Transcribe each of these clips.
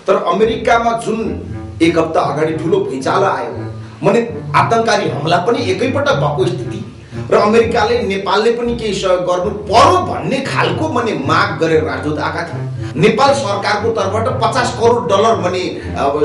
तर अमेरिकामा जुन एक हप्ता अगाडि ठुलो भुइँचालो आयो, माने आतंककारी हमला पनि एकैपटक भएको स्थिति र अमेरिकाले नेपालले पनि केही सहयोग गर्नु पर्यो भन्ने खालको माने माग गरेर राजदूत आएका थिए। नेपाल सरकारको तर्फबाट 50 करोड डलर माने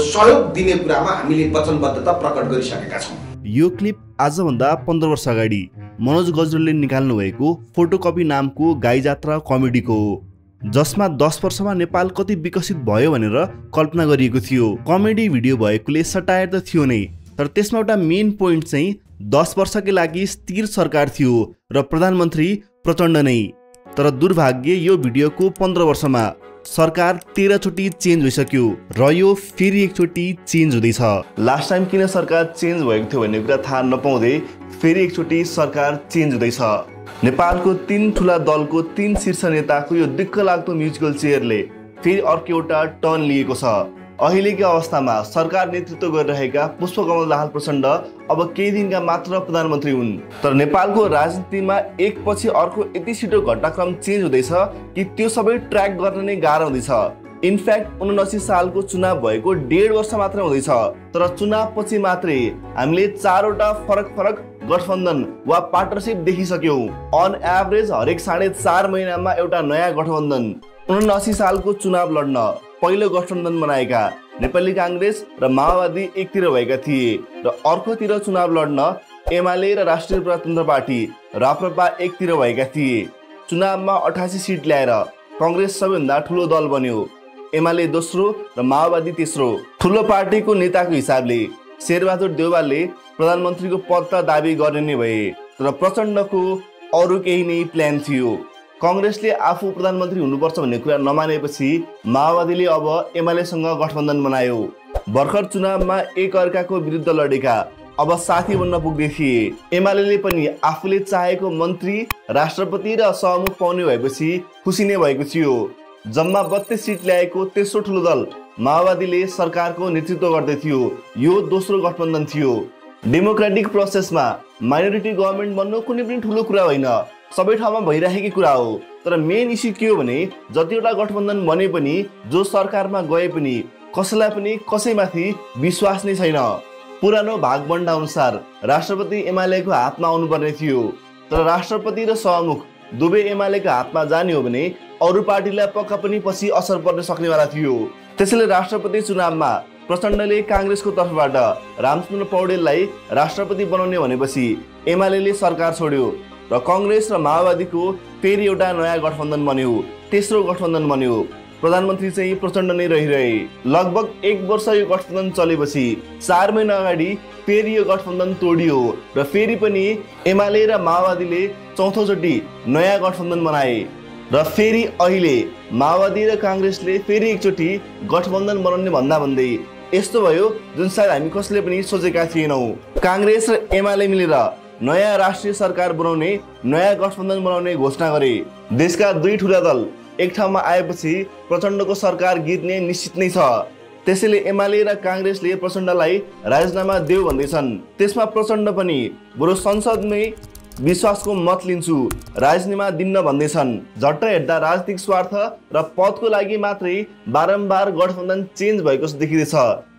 सहयोग दिने कुरामा हामीले वचनबद्धता प्रकट गरिसकेका छौँ। यो क्लिप आजभन्दा 15 वर्ष अगाडि मनोज गजरेलले निकाल्नु भएको फोटोकपी नामको गाई जात्रा कमेडीको हो, जसमा 10 वर्षमा नेपाल कति विकसित भयो भनेर कल्पना गरिएको थियो। कमेडी भिडियो भएकोले सटायर त थियो नै, तर त्यसमा एउटा मेन पोइन्ट चाहिँ 10 वर्षकै लागि स्थिर सरकार थियो र प्रधानमन्त्री प्रचण्ड नै। तर दुर्भाग्य यो भिडियोको 15 वर्षमा सरकार 13 चोटि चेन्ज भइसक्यो र यो फेरि एकचोटि चेन्ज हुँदैछ। लास्ट टाइम किन सरकार चेन्ज भएको थियो भन्ने कुरा थाहा नपाउँदै फेरि एकचोटि सरकार चेन्ज हुँदैछ। नेपालको 3 ठुला दलको 3 शीर्ष नेताको यो दिक्कलाग्दो म्युजिकल चेयरले फेरि अर्को एउटा टर्न लिएको छ। अहिलेको अवस्थामा सरकार नेतृत्व गरिरहेका पुष्पकमल दाहाल प्रचण्ड अब केही दिनका मात्र प्रधानमन्त्री हुन्, तर नेपालको राजनीतिमा एकपछि अर्को यति छिटो घटनाक्रम चेन्ज हुँदैछ कि त्यो सबै ट्र्याक गर्न नै गाह्रो हुँदैछ। इनफ्याक्ट 79 सालको चुनाव भएको 1.5 वर्ष मात्र हुँदैछ, तर चुनाव पछि मात्रै हामीले 4 वटा फरक गठबन्धन वा पार्टनरशिप देखिसक्यौं। अन एभरेज हरेक 4.5 महिनामा एउटा नयाँ गठबन्धन। 79 सालको चुनाव लड्न पहिलो गठबन्धन बनाएका नेपाली कांग्रेस र माओवादी एकतिर भएका थिए र अर्कोतिर चुनाव लड्न एमाले र राष्ट्रिय प्रजातन्त्र पार्टी राप्रपा एकतिर भएका थिए। चुनावमा 88 सिट ल्याएर कांग्रेस सबैभन्दा ठुलो दल बन्यो, एमाले दोस्रो र माओवादी तेस्रो। ठुलो पार्टीको नेताको हिसाबले शेरबहादुर देउवाले प्रधानमन्त्रीको पद त दाबी गर्ने नै भए, तर प्रचण्डको अरु केही नै प्लान थियो। कांग्रेसले आफू प्रधानमन्त्री हुनुपर्छ भन्ने कुरा नमानेपछि माओवादीले अब एमालेसँग गठबन्धन बनायो। भर्खर चुनावमा एक अर्काको विरुद्ध लडेका अब साथी बन्न पुग्दै थिए। एमाले पनि आफूले चाहेको मन्त्री, राष्ट्रपति र सहमुख पाउने भएपछि खुसी नै भएको थियो। जम्मा 32 सिट ल्याएको तेस्रो ठुलो दल माओवादीले सरकारको नेतृत्व गर्दै थियो। यो दोस्रो गठबन्धन थियो। डेमोक्रेटिक प्रोसेसमा माइनोरिटी गभर्नमेन्ट बन्नु कुनै पनि ठुलो कुरा होइन, सबै ठाउँमा भइरहेको कुरा हो। तर मेन इस्यु के हो भने जतिवटा गठबन्धन बने पनि, जो सरकारमा गए पनि कसैलाई पनि कसैमाथि विश्वास नै छैन। पुरानो भागबण्डा अनुसार राष्ट्रपति एमालेको हातमा आउनुपर्ने थियो, तर राष्ट्रपति र सहमुख दुवै एमालेको हातमा जाने हो भने अरू पार्टीलाई पक्का पनि पछि असर पर्न सक्नेवाला थियो। त्यसैले राष्ट्रपति चुनावमा प्रचण्डले कांग्रेसको तर्फबाट रामचन्द्र पौडेललाई राष्ट्रपति बनाउने भनेपछि एमाले सरकार छोड्यो र कांग्रेस र माओवादीको फेरि एउटा नयाँ गठबन्धन बन्यो, तेस्रो गठबन्धन बन्यो। प्रधानमन्त्री चाहिँ प्रचण्ड नै रहिरहे। लगभग 1 वर्ष यो गठबन्धन चलेपछि 4 महिना अगाडि फेरि यो गठबन्धन तोडियो र फेरि पनि एमाले र माओवादीले चौथोचोटि नयाँ गठबन्धन बनाए र फेरि अहिले माओवादी र कांग्रेसले फेरि एकचोटि गठबन्धन बनाउने भन्दा भन्दै यस्तो भयो जुन सायद हामी कसैले पनि सोचेका थिएनौं। कांग्रेस र एमाले मिलेर नयाँ राष्ट्रिय सरकार बनाउने, नयाँ गठबन्धन बनाउने घोषणा गरे। देशका 2 ठुला दल एक ठाउँमा आएपछि प्रचण्डको सरकार गिर्ने निश्चित नै छ। त्यसैले एमाले र कांग्रेसले प्रचण्डलाई राजीनामा देऊ भन्दैछन्। त्यसमा प्रचण्ड पनि बरु संसदमै विश्वासको मत लिन्छु, राजीनामा दिन्न भन्दैछन्। झट्ट हेर्दा राजनीतिक स्वार्थ र पदको लागि मात्रै बारम्बार गठबन्धन चेन्ज भएको देखिँदैछ।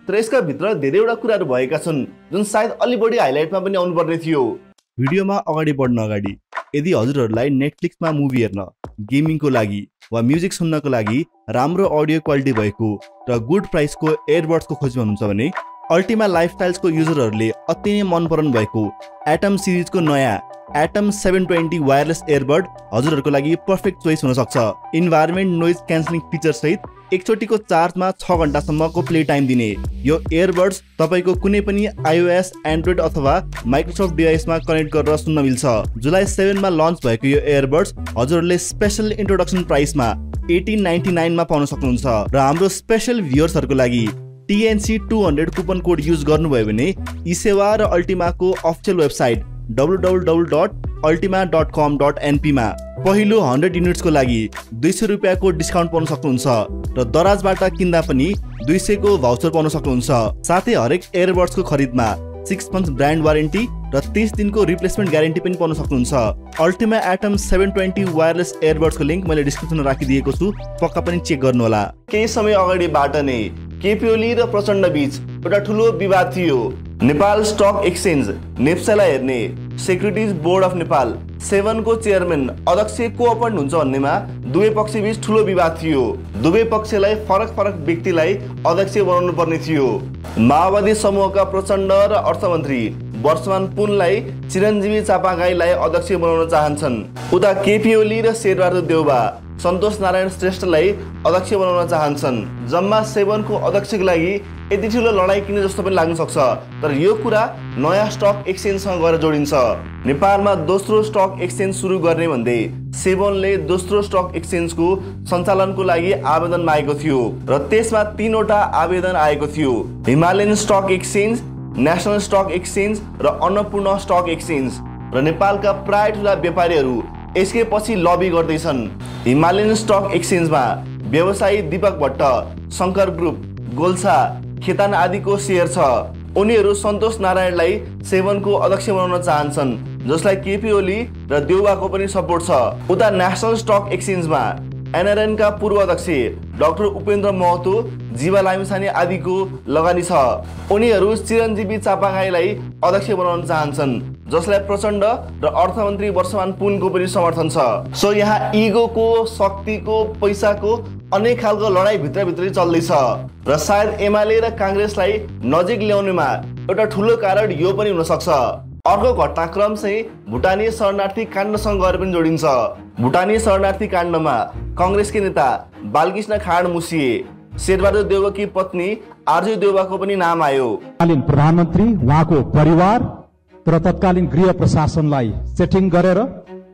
तर यसका भित्र धेरैवटा कुराहरू भएका छन् जुन सायद अलि बढी हाइलाइटमा पनि आउनुपर्ने थियो। भिडियोमा अगाडि बढ्न अगाडि यदि हजुरहरूलाई नेटफ्लिक्समा मुभी हेर्न, गेमिङको लागि वा म्युजिक सुन्नको लागि राम्रो अडियो क्वालिटी भएको र गुड प्राइसको एयरबड्सको खोजीमा हुनुहुन्छ भने अल्टिमा लाइफस्टाइल्सको युजरहरूले अति नै मन पराउनु भएको एटम सिरिजको नयाँ एटम 720 वायरलेस एयरबड हजुरहरूको लागि पर्फेक्ट चोइस हुन सक्छ। इन्भाइरोमेन्ट नोइज क्यान्सलिङ फिचर सहित एकचोटिको चार्जमा 6 घण्टासम्मको प्ले टाइम दिने यो एयरबड्स तपाईको कुनै पनि iOS, एन्ड्रोइड अथवा माइक्रोसफ्ट डिभाइसमा कनेक्ट गरेर सुन्न मिल्छ। जुलाई 7 मा लन्च भएको यो एयरबड्स हजुरहरूले स्पेशल इन्ट्रोडक्सन प्राइसमा 1899 मा पाउन सक्नुहुन्छ र हाम्रो स्पेशल भ्युअर्सहरूको लागि TNC 200 कुपन कोड युज गर्नुभयो भने इसेवा र अल्टिमाको अफिसियल वेबसाइट www.ultima.com.np मा पहिलो 100 युनिट्सको लागि 200 रुपैयाँको डिस्काउन्ट पाउन सक्नुहुन्छ र दराजबाट किन्दा पनि 200 को भाउचर पाउन सक्नुहुन्छ। साथै हरेक एयरबड्सको खरिदमा 6 मन्थ्स ब्रान्ड वारेन्टी र 30 दिनको रिप्लेसमेन्ट ग्यारेन्टी पनि पाउन सक्नुहुन्छ। अल्टिमा एटम 720 वायरलेस एयरबड्सको लिंक मैले डिस्क्रिप्सनमा राखिदिएको छु, पक्का पनि चेक गर्नु होला। केही समय अगाडिबाट नै केपी ओली र प्रचण्ड बीच एउटा ठुलो विवाद थियो। नेपाल स्टक एक्सचेन्ज नेप्सालाई हेर्ने सेक्युरिटिज बोर्ड अफ नेपाल 7 को चेयरम्यान अध्यक्ष को अपॉइन्ट हुन्छ भन्नेमा दुवै पक्षबीच ठुलो विवाद थियो। दुवै पक्षलाई फरक फरक व्यक्तिलाई अध्यक्ष बनाउनु पर्ने थियो। माओवादी समूहका प्रचण्ड र अर्थमन्त्री वर्षमान पुनलाई चिरञ्जीवी चापागाईलाई अध्यक्ष बनाउन चाहन्छन्। उता केपी ओली र शेरबहादुर देउबा सन्तोष नारायण श्रेष्ठलाई अध्यक्ष बनाउन चाहन्छन्। जम्मा 7 को अध्यक्षको लागि यति ठुलो लडाईँ किन जस्तो पनि लाग्न सक्छ, तर यो कुरा नयाँ स्टक एक्सचेन्जसँग गएर जोडिन्छ। नेपालमा दोस्रो स्टक एक्सचेन्ज सुरु गर्ने भन्दै 7ले दोस्रो स्टक एक्सचेन्जको सञ्चालनको लागि आवेदन मागेको थियो र त्यसमा 3 वटा आवेदन आएको थियो। Himalayan stock exchange, national stock exchange र अन्नपूर्ण स्टक एक्सचेन्ज र नेपालका प्राय ठुला व्यापारीहरू यसकै पछि लबी गर्दैछन्। हिमालयन स्टक एक्सचेन्जमा व्यवसायी दीपक भट्ट, शङ्कर ग्रुप, गोल्छा, खेतान आदिको सेयर छ। उनीहरू सन्तोष नारायणलाई 7 को अध्यक्ष बनाउन चाहन्छन्, जसलाई केपी ओली र देउबाको पनि सपोर्ट छ। उता नेसनल स्टक एक्सचेन्जमा एनआरएन का पूर्व अध्यक्ष डाक्टर उपेन्द्र महतो, जीवा लामिछाने आदिको लगानी छ। उनीहरू चिरञ्जीवी चापागाईलाई अध्यक्ष बनाउन चाहन्छन्, जसलाई प्रचण्ड र अर्थमन्त्री वर्षमान पुनको पनि समर्थन छ। सो यहाँ इगोको, शक्तिको, पैसाको अनेक खालको लडाईँ भित्रभित्रै चल्दैछ र सायद एमाले र काङ्ग्रेसलाई नजिक ल्याउनेमा एउटा ठुलो कारण यो पनि हुन सक्छ। अर्को घटनाक्रम चाहिँ भुटानी शरणार्थी काण्डसँग गएर पनि जोडिन्छ। भुटानी शरणार्थी काण्डमा काङ्ग्रेसकी नेता बालकृष्ण खाँड मुसिए। शेरबहादुर देउबाकी पत्नी आरजू देउबाको पनि नाम आयो। तत्कालीन प्रधानमन्त्री, उहाँको परिवार र तत्कालीन गृह प्रशासनलाई सेटिङ गरेर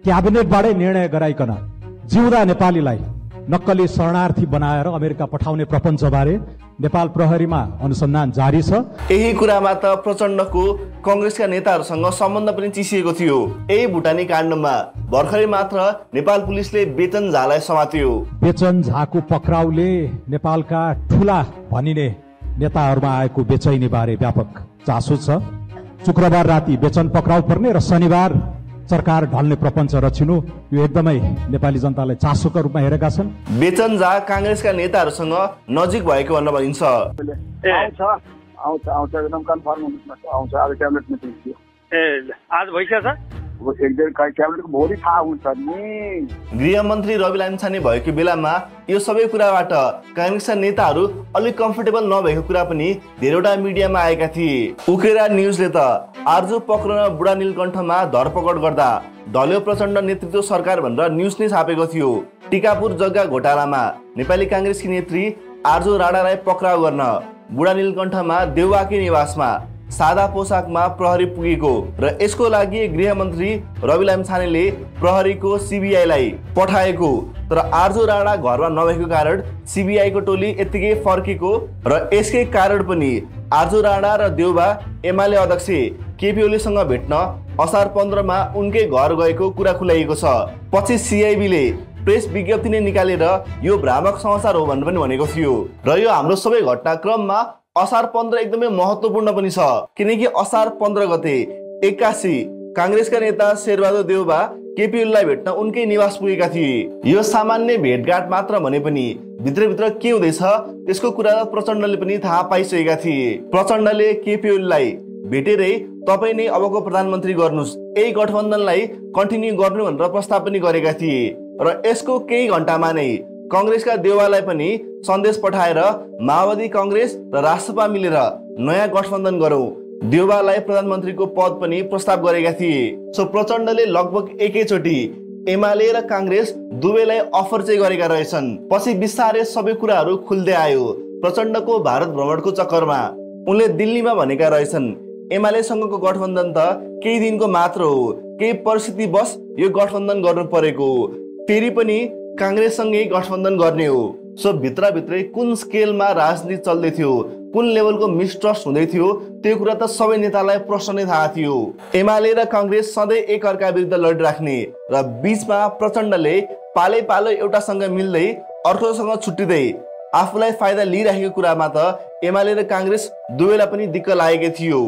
क्याबिनेटबाटै निर्णय गराइकन जिउँदा नेपालीलाई नक्कली शरणार्थी बनाएर अमेरिका पठाउने प्रपञ्चबारे नेपाल प्रहरीमा अनुसन्धान जारी छ। यही कुरामा त प्रचण्डको काङ्ग्रेसका नेताहरूसँग सम्बन्ध पनि चिसिएको थियो। यही भुटानी काण्डमा भर्खरै मात्र नेपाल पुलिसले बेचन झालाई समात्यो। बेचन झाको पक्राउले नेपालका ठुला भनिने नेताहरूमा आएको बेचैनी बारे व्यापक चासो छ। शुक्रबार राति बेचन पक्राउ पर्ने र शनिबार सरकार ढल्ने प्रपञ्च रचिनु यो एकदमै नेपाली जनताले चासोका रूपमा हेरेका छन्। बेचन झा काङ्ग्रेसका नेताहरूसँग नजिक भएको भनेर भनिन्छ। आउँछ एकदम कन्फर्म आउँछ। आज क्याबिनेट मिटिङ थियो। आज भइसक्यो एक दिन क्याबिनेटको भोलि थाहा हुन्छ नि। गृहमन्त्री रवि लामिछाने भएको बेलामा यो सबै कुराबाट काङ्ग्रेसका नेताहरू अलिक कम्फर्टेबल नभएको कुरा पनि धेरैवटा मिडियामा आएका थिए। उकेरा न्युजले त आरजू पक्रन बुढा नीलकण्ठमा धरपकड गर्दा ढल्यो प्रचण्ड नेतृत्व सरकार भनेर न्युज नै छापेको थियो। टिकापुर जग्गा घोटालामा नेपाली काङ्ग्रेसकी नेत्री आरजू राणालाई पक्राउ गर्न बुढा नीलकण्ठमा देउबाकी निवासमा सादा पोसाकमा प्रहरी पुगेको र यसको लागि गृहमन्त्री रवि लामिछानेले प्रहरीको सीबीआईलाई पठाएको, तर आरजू राणा घरमा नभएको कारण सीबीआईको टोली यत्तिकै फर्केको र यसकै कारण पनि आरजू राणा र देउबा एमाले अध्यक्ष केपी ओलीसँग भेट्न असार 15 मा उनकै घर गएको कुरा खुलाइएको छ। पछि सीआईबीले प्रेस विज्ञप्ति नै निकालेर यो भ्रामक समाचार हो भनेर पनि भनेको थियो। र यो हाम्रो सबै घटनाक्रममा असार 15 एकदमै महत्त्वपूर्ण पनि छ, किनकि असार 15 गते 81 काङ्ग्रेसका नेता शेरबहादुर देउबा केपी ओलीलाई भेट्न उनकै निवास पुगेका थिए। यो सामान्य भेटघाट मात्र भने पनि भित्रभित्र के हुँदैछ त्यसको कुरा प्रचण्डले पनि थाहा पाइसकेका थिए। प्रचण्डले केपी ओलीलाई भेटेरै तपाईँ नै अबको प्रधानमन्त्री गर्नुहोस्, यही गठबन्धनलाई कन्टिन्यू गर्नु भनेर प्रस्ताव पनि गरेका थिए र यसको केही घण्टामा नै काङ्ग्रेसका देउबालाई पनि सन्देश पठाएर माओवादी, काङ्ग्रेस र राष्ट्रपा मिलेर नयाँ गठबन्धन गरौँ, देउबालाई प्रधानमन्त्रीको पद पनि प्रस्ताव गरेका थिए। सो प्रचण्डले लगभग एकैचोटि एमाले र काङ्ग्रेस दुवैलाई अफर चाहिँ गरेका रहेछन्। पछि बिस्तारै सबै कुराहरू खुल्दै आयो। प्रचण्डको भारत भ्रमणको चक्करमा उनले दिल्लीमा भनेका रहेछन् एमालेसँगको गठबन्धन त केही दिनको मात्र हो, केही परिस्थितिवश यो गठबन्धन गर्नु परेको, फेरि पनि काङ्ग्रेससँगै गठबन्धन गर्ने हो। सो भित्रभित्रै कुन स्केलमा राजनीति चल्दै थियो, कुन लेभलको मिसट्रस्ट हुँदै थियो त्यो कुरा त सबै नेतालाई प्रश्न नै थाहा थियो। एमाले र काङ्ग्रेस सधैँ एकअर्का विरुद्ध लडिराख्ने र बीचमा प्रचण्डले पालै पालो एउटासँग मिल्दै अर्कोसँग छुट्टिँदै आफूलाई फाइदा लिइरहेको कुरामा त एमाले र काङ्ग्रेस दुवैलाई पनि दिक्क लागेकै थियो।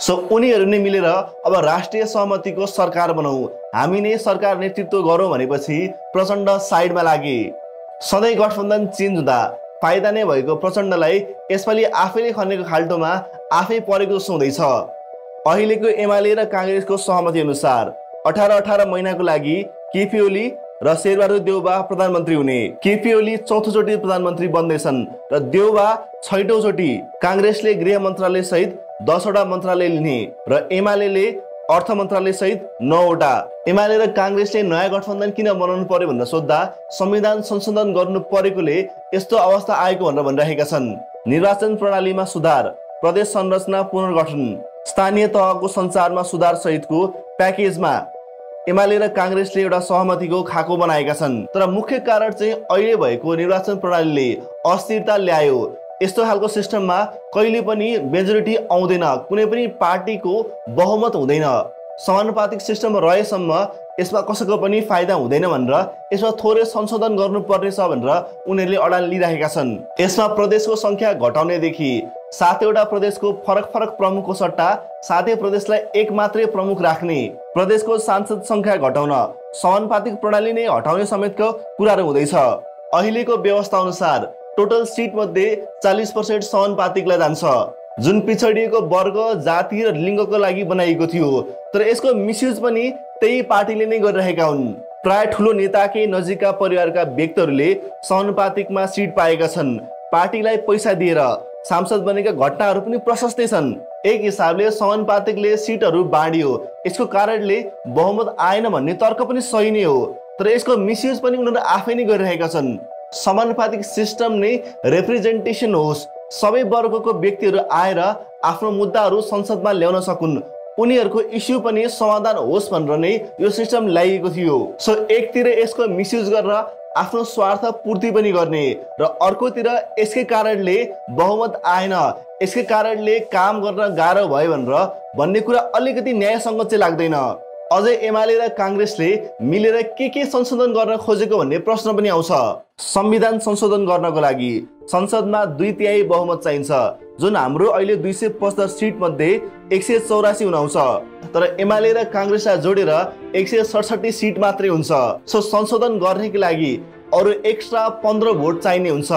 सो उनीहरू नै मिलेर अब राष्ट्रिय सहमतिको सरकार बनाऊ, हामी नै सरकार नेतृत्व गरौँ भनेपछि प्रचण्ड साइडमा लागे। सधैँ गठबन्धन चेन्ज हुँदा फाइदा नै भएको प्रचण्डलाई यसपालि आफैले खनेको खाल्टोमा आफै परेको जस्तो हुँदैछ। अहिलेको एमाले र काङ्ग्रेसको सहमति अनुसार 18 महिनाको लागि केपी ओली र शेरबहादुर देउबा प्रधानमन्त्री हुने। केपी ओली चौथोचोटि प्रधानमन्त्री बन्दैछन् र देउबा छैटौँचोटि। काङ्ग्रेसले गृह मन्त्रालय सहित 10 वटा मन्त्रालय लिने र एमाले अर्थ मन्त्रालय सहित 9 वटा। एमाले र काङ्ग्रेसले नयाँ गठबन्धन किन बनाउनु पर्यो भनेर सोद्धा संविधान संशोधन गर्नु परेकोले यस्तो अवस्था आएको भनेर भनिरहेका छन्। निर्वाचन प्रणालीमा सुधार, प्रदेश संरचना पुनर्गठन, स्थानीय तहको सञ्चारमा सुधार सहितको प्याकेजमा एमाले र काङ्ग्रेसले एउटा सहमतिको खाको बनाएका छन्। तर मुख्य कारण चाहिँ अहिले भएको निर्वाचन प्रणालीले अस्थिरता ल्यायो। यस्तो खालको सिस्टममा कहिले पनि मेजोरिटी आउँदैन, कुनै पनि पार्टीको बहुमत हुँदैन। समानुपातिक सिस्टम रहेसम्म यसमा कसैको पनि फाइदा हुँदैन भनेर यसमा थोरै संशोधन गर्नुपर्ने छ भनेर उनीहरूले अडान लिइरहेका छन्। यसमा प्रदेशको संख्या घटाउनेदेखि 7 वटा प्रदेशको फरक प्रमुखको सट्टा 7 प्रदेशलाई एक मात्रै प्रमुख राख्ने, प्रदेशको सांसद संख्या घटाउन, समानुपातिक प्रणाली नै हटाउने समेतको कुराहरू हुँदैछ। अहिलेको व्यवस्था अनुसार टोटल सिट मध्ये 40% समानुपातिकलाई जान्छ, जुन पिछडिएको वर्ग, जाति र लिङ्गको लागि बनाइएको थियो। तर यसको मिसयुज पनि त्यही पार्टीले नै गरिरहेका हुन्। प्राय ठुलो नेताकै नजिकका परिवारका व्यक्तिहरूले समानुपातिकमा सिट पाएका छन्। पार्टीलाई पैसा दिएर सांसद बनेका घटनाहरू पनि प्रशस्तै छन्। एक हिसाबले समानुपातिकले सिटहरू बाँडियो, यसको कारणले बहुमत आएन भन्ने तर्क पनि सही नै हो। तर यसको मिसयुज पनि उनीहरू आफै नै गरिरहेका छन्। समानुपातिक सिस्टम नै रिप्रेजेन्टेसन होस्, सबै वर्गको व्यक्तिहरू आएर आफ्नो मुद्दाहरू संसदमा ल्याउन सकुन्, उनीहरूको इस्यु पनि समाधान होस् भनेर नै यो सिस्टम ल्याइएको थियो। सो एकतिर यसको मिसयुज गरेर आफ्नो स्वार्थ पूर्ति पनि गर्ने र अर्कोतिर यसकै कारणले बहुमत आएन, यसकै कारणले काम गर्न गाह्रो भयो भनेर भन्ने कुरा अलिकति न्यायसङ्गत चाहिँ लाग्दैन। अझै एमाले र काङ्ग्रेसले मिलेर के संशोधन गर्न खोजेको भन्ने प्रश्न पनि आउँछ। संविधान संशोधन गर्नको लागि संसदमा 2/3 बहुमत चाहिन्छ, जुन हाम्रो अहिले 275 सिट मध्ये 184 हुन आउँछ। तर एमाले र काङ्ग्रेसलाई जोडेर 167 सिट मात्रै हुन्छ। सो संशोधन गर्नको लागि अरु एक्स्ट्रा 15 भोट चाहिने हुन्छ।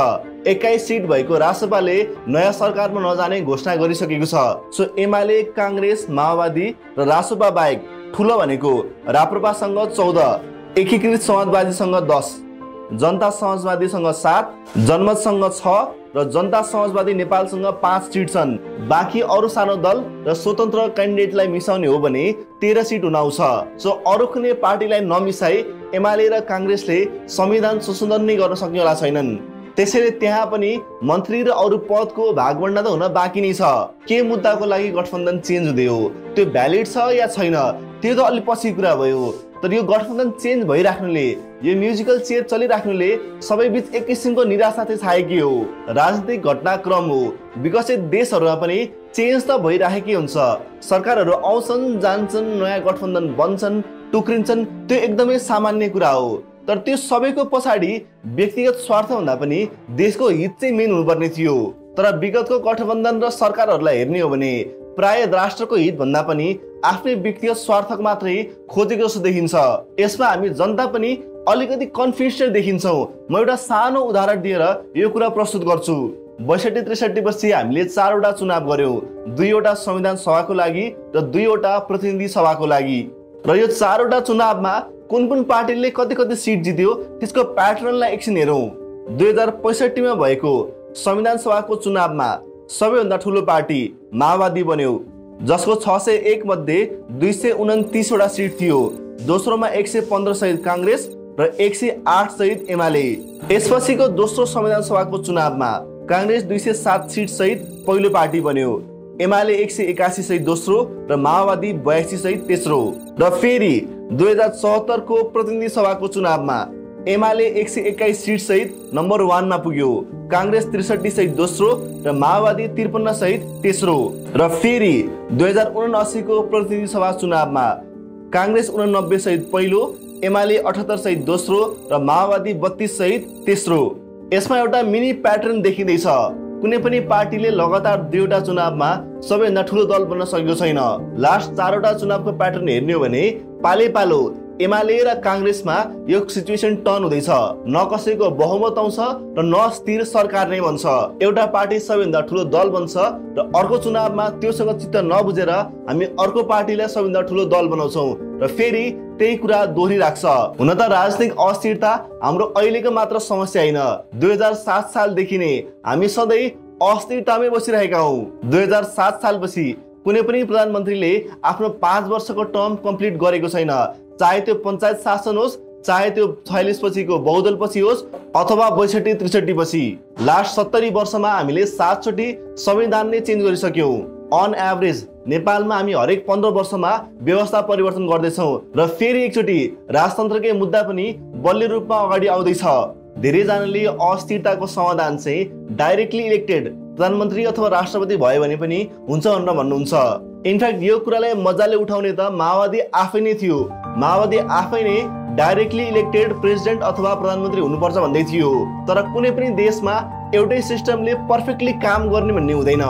21 सिट भएको रासपाले नयाँ सरकारमा नजाने घोषणा गरिसकेको छ। सो एमाले, काङ्ग्रेस, माओवादी र रासपा बाहेक ठुलो भनेको राप्रपासँग 14, एकीकृत समाजवादीसँग 10, जनता समाजवादीसँग 7, जनमतसँग 6 र जनता समाजवादी नेपालसँग 5 सिट छन्। बाँकी अरू सानो दल र स्वतन्त्र क्यान्डिडेटलाई मिसाउने हो भने 13 सिट हुन आउँछ। सो अरू कुनै पार्टीलाई नमिसाई एमाले र काङ्ग्रेसले संविधान संशोधन नै गर्न सक्नेवाला छैनन्। त्यसैले त्यहाँ पनि मन्त्री र अरू पदको भागवण्डा त हुन बाँकी नै छ। के मुद्दाको लागि गठबन्धन चेन्ज हुँदै हो, त्यो भ्यालिड छ या छैन, त्यो त अलि पछि कुरा भयो। तर यो गठबन्धन चेन्ज भइराख्नुले, यो म्युजिकल चेयर चलिराख्नुले सबै बीच एक किसिमको निराशा चाहिँ छाएकी हो। राजनीतिक घटनाक्रम हो, विकसित देशहरूमा पनि चेन्ज त भइराखेकै हुन्छ। सरकारहरू आउँछन् जान्छन्, नयाँ गठबन्धन बन्छन्, टुक्रिन्छन्, त्यो एकदमै सामान्य कुरा हो। तर त्यो सबैको पछाडि व्यक्तिगत स्वार्थ भन्दा पनि देशको हित चाहिँ मेन हुनुपर्ने थियो। तर विगतको गठबन्धन र सरकारहरूलाई हेर्ने हो भने प्राय राष्ट्रको हित भन्दा पनि आफ्नै व्यक्तिगत स्वार्थको मात्रै खोजेको जस्तो देखिन्छ। यसमा हामी जनता पनि अलिकति कन्फ्युज देखिन्छौँ। म एउटा सानो उदाहरण दिएर यो कुरा प्रस्तुत गर्छु। 62-63 पछि हामीले 4 वटा चुनाव गर्यौं, 2 वटा संविधान सभाको लागि र 2 वटा प्रतिनिधि सभाको लागि। र यो 4 वटा चुनावमा कुन पार्टीले कति सिट जित्यो त्यसको प्याटर्नलाई एकछिन हेरौं। 2065 मा भएको संविधान सभाको चुनावमा सबैभन्दा ठुलो पार्टी माओवादी बन्यो, जसको 601 मध्ये 229 वटा सिट थियो। दोस्रोमा 115 सहित काङ्ग्रेस र 108 सहित एमाले। यसपछिको दोस्रो संविधान सभाको चुनावमा काङ्ग्रेस 207 सिट सहित पहिलो पार्टी बन्यो, एमाले 181 सहित दोस्रो र माओवादी 82 सहित तेस्रो। र फेरि 2074 को प्रतिनिधि सभाको चुनावमा एमाले 121 सिट सहित नम्बर 1 मा पुग्यो, काङ्ग्रेस 63 सहित दोस्रो र माओवादी 53 सहित तेस्रो। र फेरि 2079 को प्रतिनिधि सभा चुनावमा काङ्ग्रेस 89 सहित पहिलो, एमाले 78 सहित दोस्रो र माओवादी 32 सहित तेस्रो। यसमा एउटा मिनी प्याटर्न देखिँदैछ। कुनै पनि पार्टीले लगातार 2 वटा चुनावमा सबैभन्दा ठुलो दल बन्न सकेको छैन। लास्ट 4 वटा चुनावको प्याटर्न हेर्ने हो भने पाले पालो एमाले र काङ्ग्रेसमा यो सिचुएसन टर्न हुँदैछ। न कसैको बहुमत आउँछ र न स्थिर सरकार नै बन्छ। एउटा पार्टी सबैभन्दा ठुलो दल बन्छ र अर्को चुनावमा त्योसँग चित्त नबुझेर हामी अर्को पार्टीलाई सबैभन्दा ठुलो दल बनाउँछौँ र फेरि त्यही कुरा दोहोरिराख्छ। हुन त राजनीतिक अस्थिरता हाम्रो अहिलेको मात्र समस्या होइन। 2007 सालदेखि नै हामी सधैँ अस्थिरतामै बसिरहेका हौँ। 2007 सालपछि कुनै पनि प्रधानमन्त्रीले आफ्नो 5 वर्षको टर्म कम्प्लिट गरेको छैन, चाहे त्यो पञ्चायत शासन होस्, चाहे त्यो 46 पछिको बहुदल पछि होस् अथवा 62-63 पछि। लास्ट 70 वर्षमा हामीले 7 चोटि संविधान नै चेन्ज गरिसक्यौँ। अन एभरेज नेपालमा हामी हरेक 15 वर्षमा व्यवस्था परिवर्तन गर्दैछौँ र फेरि एकचोटि राजतन्त्रकै मुद्दा पनि बलियो रूपमा अगाडि आउँदैछ। धेरैजनाले अस्थिरताको समाधान चाहिँ डाइरेक्टली इलेक्टेड प्रधानमन्त्री अथवा राष्ट्रपति भयो भने पनि हुन्छ भनेर भन्नुहुन्छ। इनफ्याक्ट यो कुरालाई मजाले उठाउने त माओवादी आफै नै थियो। माओवादी आफै नै डाइरेक्टली इलेक्टेड प्रेसिडेन्ट अथवा प्रधानमन्त्री हुनुपर्छ भन्दै थियो। तर कुनै पनि देशमा एउटै सिस्टमले पर्फेक्टली काम गर्ने भन्ने हुँदैन।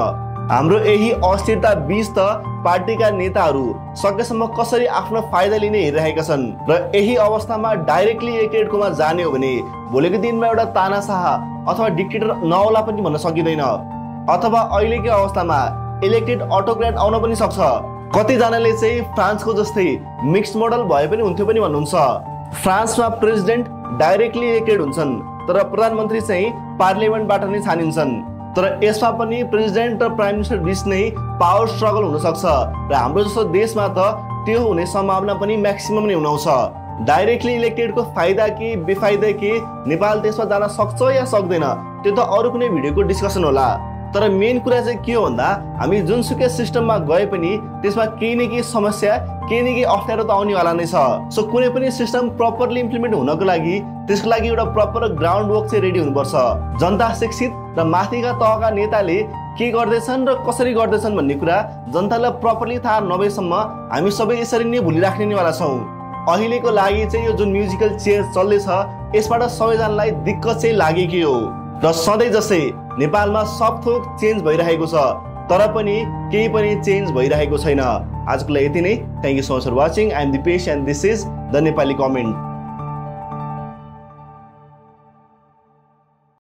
हाम्रो यही अस्थिरता बीच त पार्टीका नेताहरू सकेसम्म कसरी आफ्नो फाइदा लिने हेरिरहेका छन् र यही अवस्थामा डाइरेक्टली इलेक्टेडकोमा जाने हो भने भोलिको दिनमा एउटा तानाशाह अथवा डिक्टेटर नआउला पनि भन्न सकिँदैन। अथवा अहिलेको अवस्थामा इलेक्टेड अटोक्रेट आउन पनि सक्छ। कतिजनाले चाहिँ फ्रान्सको जस्तै मिक्स मोडल भए पनि हुन्थ्यो पनि भन्नुहुन्छ। फ्रान्समा प्रेसिडेन्ट डाइरेक्टली इलेक्टेड हुन्छन् तर प्रधानमन्त्री चाहिँ पार्लियामेन्टबाट नै छानिन्छन्। तर यसमा पनि प्रेसिडेन्ट र प्राइम मिनिस्टर बीच नै पावर स्ट्रगल हुन सक्छ र हाम्रो जस्तो देशमा त त्यो हुने सम्भावना पनि म्याक्सिमम नै हुन आउँछ। डाइरेक्टली इलेक्टेडको फाइदा के बेफाइदा के, नेपाल त्यसमा जान सक्छ या सक्दैन, त्यो त अरू कुनै भिडियोको डिस्कसन होला। तर मेन कुरा चाहिँ के हो भन्दा हामी जुनसुकै सिस्टममा गए पनि त्यसमा केही न केही समस्या, केही न केही अप्ठ्यारो त आउनेवाला नै छ। सो कुनै पनि सिस्टम प्रपरली इम्प्लिमेन्ट हुनको लागि त्यसको लागि एउटा प्रपर ग्राउन्ड वर्क चाहिँ रेडी हुनुपर्छ। जनता शिक्षित र माथिका तहका नेताले के गर्दैछन् र कसरी गर्दैछन् भन्ने कुरा जनतालाई प्रपरली थाहा नभएसम्म हामी सबै यसरी नै भुलिराख्ने नेवाला छौँ। अहिलेको लागि चाहिँ यो जुन म्युजिकल चेन्ज चल्दैछ यसबाट सबैजनालाई दिक्कत चाहिँ लागेकै हो र सधैँ जसै नेपालमा सब थोक चेन्ज भइरहेको छ तर पनि केही पनि चेन्ज भइरहेको छैन। आजको लागि यति नै। Thank you so much for watching. I am Dipesh and this is the Nepali comment.